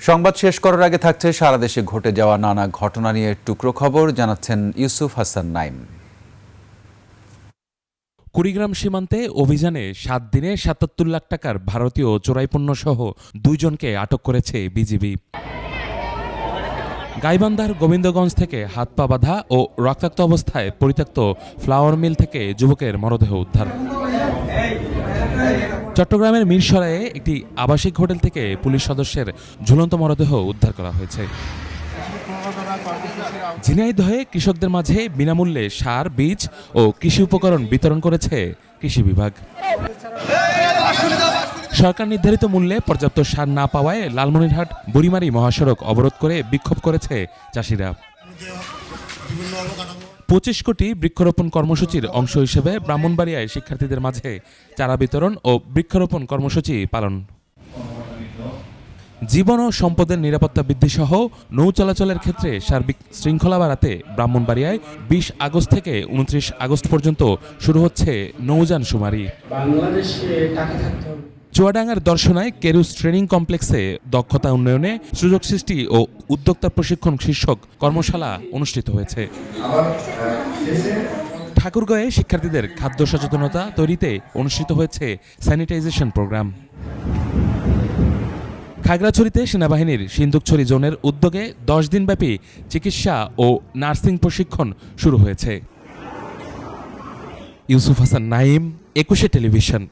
সংবাদ শেষ করার আগে থাকছে সারা দেশে ঘটে যাওয়া নানা ঘটনা নিয়ে টুকরো খবর জানাচ্ছেন ইউসুফ হাসান নাইম। কুড়িগ্রাম সীমান্তে অভিযানে ৭ দিনে ৭৭ লাখ টাকার ভারতীয় চোরাই পণ্য সহ ২ জনকে আটক করেছে বিজিবি। গাইবান্ধার গোবিন্দগঞ্জ থেকে হাত পা বাঁধা ও রক্তাক্ত অবস্থায় পরিত্যক্ত ফ্লাওয়ার মিল থেকে যুবকের মরদেহ উদ্ধার। চট্টগ্রামের মিরসরাইয়ে একটি আবাসিক হোটেল থেকে পুলিশ সদস্যের ঝুলন্ত মরদেহ উদ্ধার করা হয়েছে। ঝিনাইদহে কৃষকদের মাঝে বিনামূল্যে সার, বীজ ও কৃষি উপকরণ বিতরণ করেছে কৃষি বিভাগ। সরকার নির্ধারিত মূল্যে পর্যাপ্ত সার না পাওয়ায় লালমনিরহাট বুড়িমারি মহাসড়ক অবরোধ করে বিক্ষোভ করেছে চাষিরা। ২৫ কোটি বৃক্ষরোপণ কর্মসূচির অংশ হিসেবে ব্রাহ্মণবাড়িয়ায় শিক্ষার্থীদের মাঝে চারা বিতরণ ও বৃক্ষরোপণ কর্মসূচি পালন। জীবন ও সম্পদের নিরাপত্তা বৃদ্ধি সহ নৌ চলাচলের ক্ষেত্রে সার্বিক শৃঙ্খলা বাড়াতে ব্রাহ্মণবাড়িয়ায় ২০ আগস্ট থেকে ২৯ আগস্ট পর্যন্ত শুরু হচ্ছে নৌযান শুমারি। চুয়াডাঙ্গার দর্শনায় কেরুস ট্রেনিং কমপ্লেক্সে দক্ষতা উন্নয়নে সুযোগ সৃষ্টি ও উদ্যোক্তা প্রশিক্ষণ শীর্ষক কর্মশালা অনুষ্ঠিত হয়েছে। ঠাকুরগাঁয়ে শিক্ষার্থীদের খাদ্য সচেতনতা তৈরিতে অনুষ্ঠিত হয়েছে স্যানিটাইজেশন প্রোগ্রাম। খাগড়াছড়িতে সেনাবাহিনীর সিন্দুকছড়ি জোনের উদ্যোগে ১০ দিনব্যাপী চিকিৎসা ও নার্সিং প্রশিক্ষণ শুরু হয়েছে। ইউসুফ হাসান নাইম, ২১ টেলিভিশন।